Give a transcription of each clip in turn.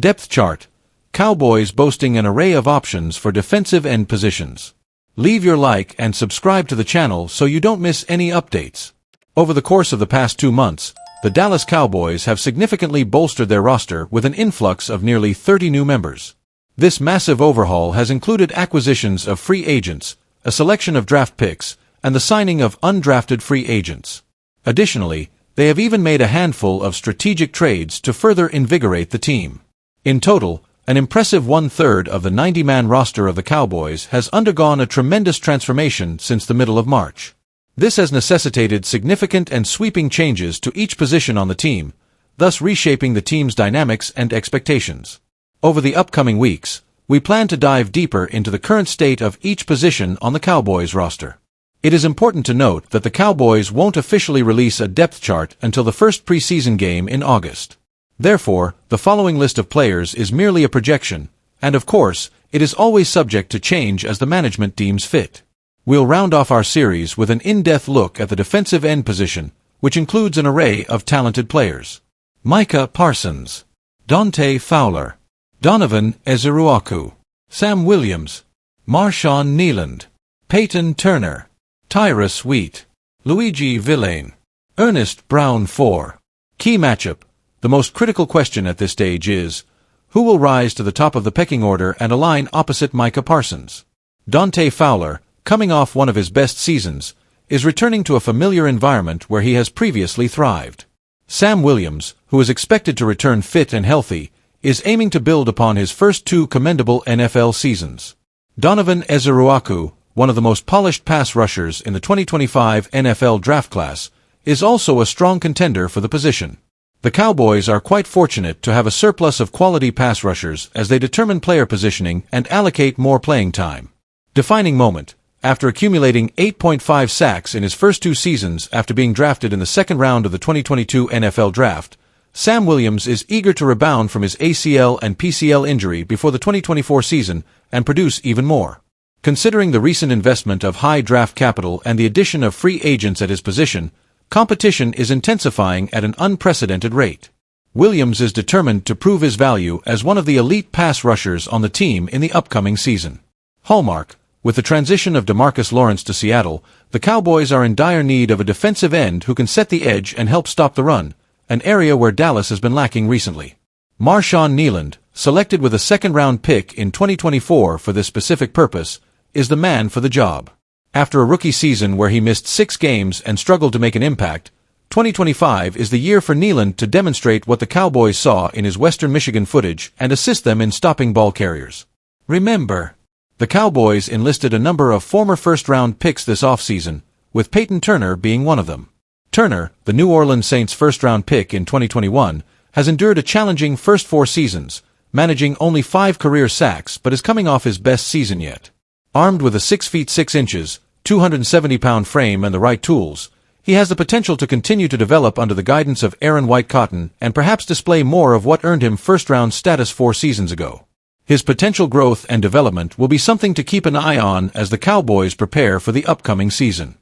Depth chart. Cowboys boasting an array of options for defensive end positions. Leave your like and subscribe to the channel so you don't miss any updates. Over the course of the past 2 months, the Dallas Cowboys have significantly bolstered their roster with an influx of nearly 30 new members. This massive overhaul has included acquisitions of free agents, a selection of draft picks, and the signing of undrafted free agents. Additionally, they have even made a handful of strategic trades to further invigorate the team. In total, an impressive 1/3 of the 90-man roster of the Cowboys has undergone a tremendous transformation since the middle of March. This has necessitated significant and sweeping changes to each position on the team, thus reshaping the team's dynamics and expectations. Over the upcoming weeks, we plan to dive deeper into the current state of each position on the Cowboys roster. It is important to note that the Cowboys won't officially release a depth chart until the first preseason game in August. Therefore, the following list of players is merely a projection, and of course, it is always subject to change as the management deems fit. We'll round off our series with an in-depth look at the defensive end position, which includes an array of talented players. Micah Parsons, Dante Fowler, Donovan Ezeruaku, Sam Williams, Marshawn Kneeland, Peyton Turner, Tyrus Wheat, Luigi Villain, Ernest Brown IV. Key matchup. The most critical question at this stage is, who will rise to the top of the pecking order and align opposite Micah Parsons? Dante Fowler, coming off one of his best seasons, is returning to a familiar environment where he has previously thrived. Sam Williams, who is expected to return fit and healthy, is aiming to build upon his first 2 commendable NFL seasons. Donovan Ezeruaku, one of the most polished pass rushers in the 2025 NFL draft class, is also a strong contender for the position. The Cowboys are quite fortunate to have a surplus of quality pass rushers as they determine player positioning and allocate more playing time. Defining moment. After accumulating 8.5 sacks in his first 2 seasons after being drafted in the second round of the 2022 NFL Draft, Sam Williams is eager to rebound from his ACL and PCL injury before the 2024 season and produce even more. Considering the recent investment of high draft capital and the addition of free agents at his position, competition is intensifying at an unprecedented rate. Williams is determined to prove his value as one of the elite pass rushers on the team in the upcoming season. Hallmark. With the transition of DeMarcus Lawrence to Seattle, the Cowboys are in dire need of a defensive end who can set the edge and help stop the run, an area where Dallas has been lacking recently. Marshawn Kneeland, selected with a second-round pick in 2024 for this specific purpose, is the man for the job. After a rookie season where he missed 6 games and struggled to make an impact, 2025 is the year for Kneeland to demonstrate what the Cowboys saw in his Western Michigan footage and assist them in stopping ball carriers. Remember, the Cowboys enlisted a number of former first-round picks this offseason, with Peyton Turner being one of them. Turner, the New Orleans Saints first-round pick in 2021, has endured a challenging first 4 seasons, managing only 5 career sacks but is coming off his best season yet. Armed with a 6 feet 6 inches, 270-pound frame and the right tools, he has the potential to continue to develop under the guidance of Aaron White-Cotton and perhaps display more of what earned him first-round status 4 seasons ago. His potential growth and development will be something to keep an eye on as the Cowboys prepare for the upcoming season.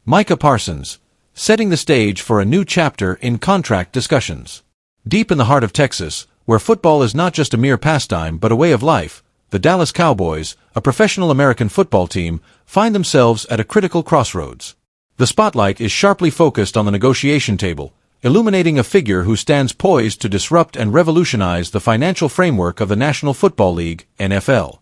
Micah Parsons, setting the stage for a new chapter in contract discussions. Deep in the heart of Texas, where football is not just a mere pastime but a way of life, the Dallas Cowboys, a professional American football team, find themselves at a critical crossroads. The spotlight is sharply focused on the negotiation table, illuminating a figure who stands poised to disrupt and revolutionize the financial framework of the National Football League, NFL.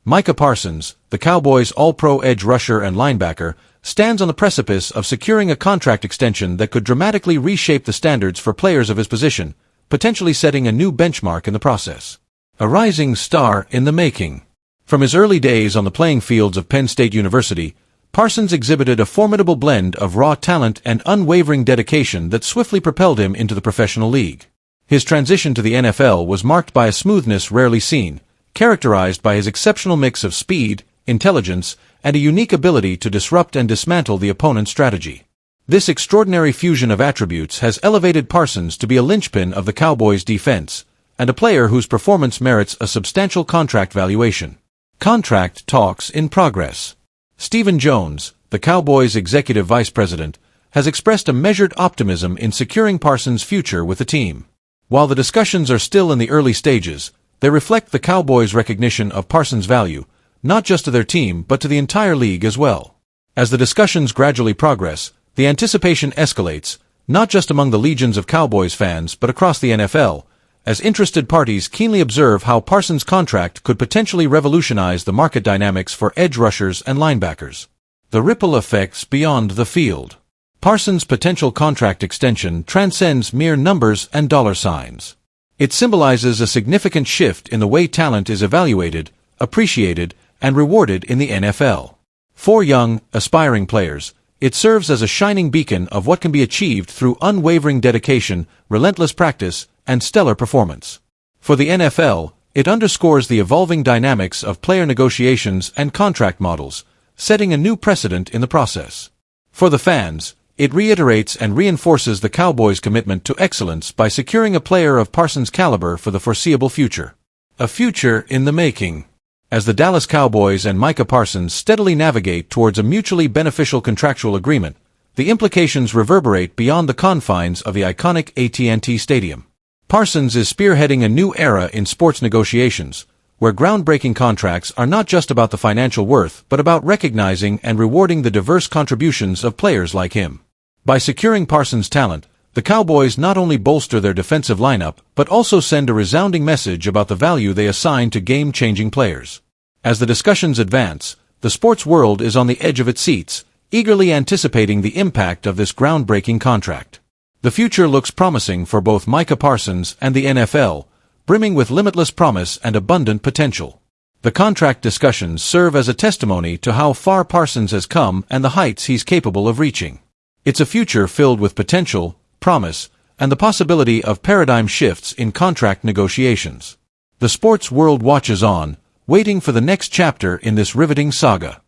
Micah Parsons, the Cowboys' all-pro edge rusher and linebacker, stands on the precipice of securing a contract extension that could dramatically reshape the standards for players of his position, potentially setting a new benchmark in the process. A rising star in the making. From his early days on the playing fields of Penn State University, Parsons exhibited a formidable blend of raw talent and unwavering dedication that swiftly propelled him into the professional league. His transition to the NFL was marked by a smoothness rarely seen, characterized by his exceptional mix of speed, intelligence, and a unique ability to disrupt and dismantle the opponent's strategy. This extraordinary fusion of attributes has elevated Parsons to be a linchpin of the Cowboys' defense, and a player whose performance merits a substantial contract valuation. Contract talks in progress. Stephen Jones, the Cowboys' executive vice president, has expressed a measured optimism in securing Parsons' future with the team. While the discussions are still in the early stages, they reflect the Cowboys' recognition of Parsons' value, not just to their team but to the entire league as well. As the discussions gradually progress, the anticipation escalates, not just among the legions of Cowboys fans but across the NFL, as interested parties keenly observe how Parsons' contract could potentially revolutionize the market dynamics for edge rushers and linebackers. The ripple effects beyond the field. Parsons' potential contract extension transcends mere numbers and dollar signs. It symbolizes a significant shift in the way talent is evaluated, appreciated, and rewarded in the NFL. For young, aspiring players, it serves as a shining beacon of what can be achieved through unwavering dedication, relentless practice, and stellar performance. For the NFL, it underscores the evolving dynamics of player negotiations and contract models, setting a new precedent in the process. For the fans, it reiterates and reinforces the Cowboys' commitment to excellence by securing a player of Parsons' caliber for the foreseeable future. A future in the making. As the Dallas Cowboys and Micah Parsons steadily navigate towards a mutually beneficial contractual agreement, the implications reverberate beyond the confines of the iconic AT&T Stadium. Parsons is spearheading a new era in sports negotiations, where groundbreaking contracts are not just about the financial worth but about recognizing and rewarding the diverse contributions of players like him. By securing Parsons' talent, the Cowboys not only bolster their defensive lineup but also send a resounding message about the value they assign to game-changing players. As the discussions advance, the sports world is on the edge of its seats, eagerly anticipating the impact of this groundbreaking contract. The future looks promising for both Micah Parsons and the NFL, brimming with limitless promise and abundant potential. The contract discussions serve as a testimony to how far Parsons has come and the heights he's capable of reaching. It's a future filled with potential, promise, and the possibility of paradigm shifts in contract negotiations. The sports world watches on, waiting for the next chapter in this riveting saga.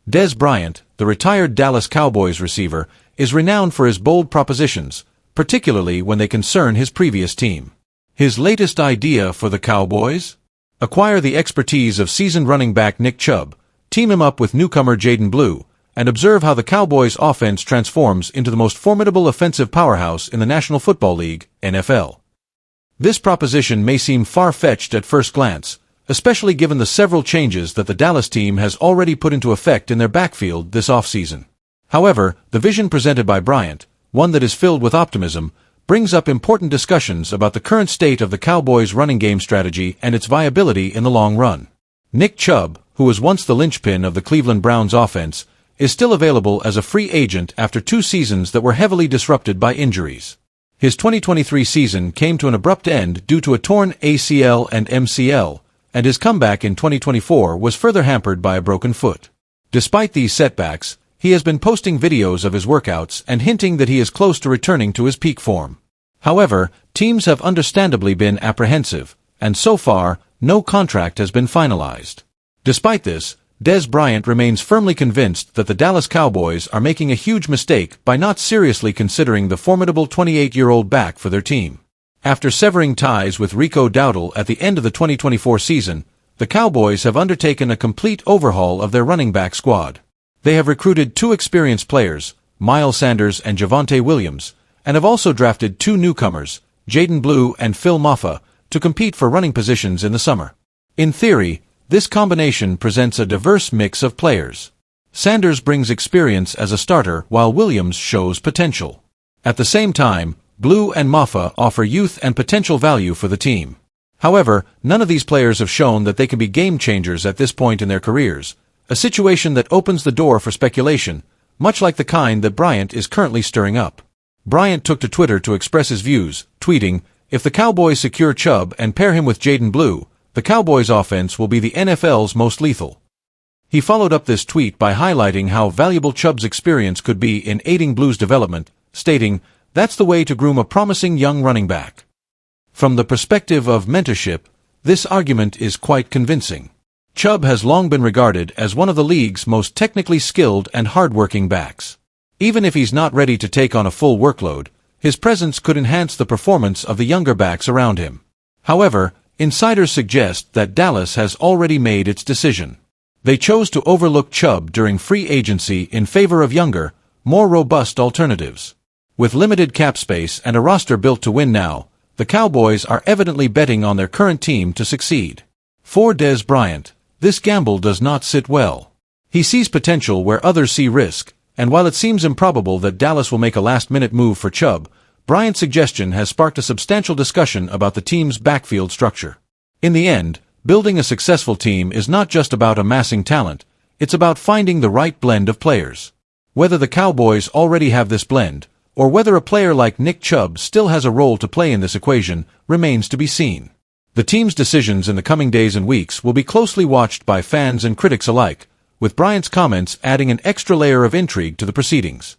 DEZ Bryant, the retired Dallas Cowboys receiver, is renowned for his bold propositions, particularly when they concern his previous team. His latest idea for the Cowboys? Acquire the expertise of seasoned running back Nick Chubb, team him up with newcomer Jaden Blue, and observe how the Cowboys' offense transforms into the most formidable offensive powerhouse in the National Football League, NFL. This proposition may seem far-fetched at first glance, especially given the several changes that the Dallas team has already put into effect in their backfield this offseason. However, the vision presented by Bryant, one that is filled with optimism, brings up important discussions about the current state of the Cowboys' running game strategy and its viability in the long run. Nick Chubb, who was once the linchpin of the Cleveland Browns offense, is still available as a free agent after 2 seasons that were heavily disrupted by injuries. His 2023 season came to an abrupt end due to a torn ACL and MCL, and his comeback in 2024 was further hampered by a broken foot. Despite these setbacks, he has been posting videos of his workouts and hinting that he is close to returning to his peak form. However, teams have understandably been apprehensive, and so far, no contract has been finalized. Despite this, DEZ Bryant remains firmly convinced that the Dallas Cowboys are making a huge mistake by not seriously considering the formidable 28-year-old back for their team. After severing ties with Rico Dowdle at the end of the 2024 season, the Cowboys have undertaken a complete overhaul of their running back squad. They have recruited 2 experienced players, Miles Sanders and Javonte Williams, and have also drafted 2 newcomers, Jaden Blue and Phil Maffa, to compete for running positions in the summer. In theory, this combination presents a diverse mix of players. Sanders brings experience as a starter while Williams shows potential. At the same time, Blue and Maffa offer youth and potential value for the team. However, none of these players have shown that they can be game changers at this point in their careers, a situation that opens the door for speculation, much like the kind that Bryant is currently stirring up. Bryant took to Twitter to express his views, tweeting, "If the Cowboys secure Chubb and pair him with Jaden Blue, the Cowboys' offense will be the NFL's most lethal." He followed up this tweet by highlighting how valuable Chubb's experience could be in aiding Blue's development, stating, "That's the way to groom a promising young running back." From the perspective of mentorship, this argument is quite convincing. Chubb has long been regarded as one of the league's most technically skilled and hard-working backs. Even if he's not ready to take on a full workload, his presence could enhance the performance of the younger backs around him. However, insiders suggest that Dallas has already made its decision. They chose to overlook Chubb during free agency in favor of younger, more robust alternatives. With limited cap space and a roster built to win now, The Cowboys are evidently betting on their current team to succeed. For DEZ BRYANT, this gamble does not sit well. He sees potential where others see risk, and while it seems improbable that Dallas will make a last-minute move for Chubb, Bryant's suggestion has sparked a substantial discussion about the team's backfield structure. In the end, building a successful team is not just about amassing talent, it's about finding the right blend of players. Whether the Cowboys already have this blend, or whether a player like Nick Chubb still has a role to play in this equation, remains to be seen. The team's decisions in the coming days and weeks will be closely watched by fans and critics alike, with Bryant's comments adding an extra layer of intrigue to the proceedings.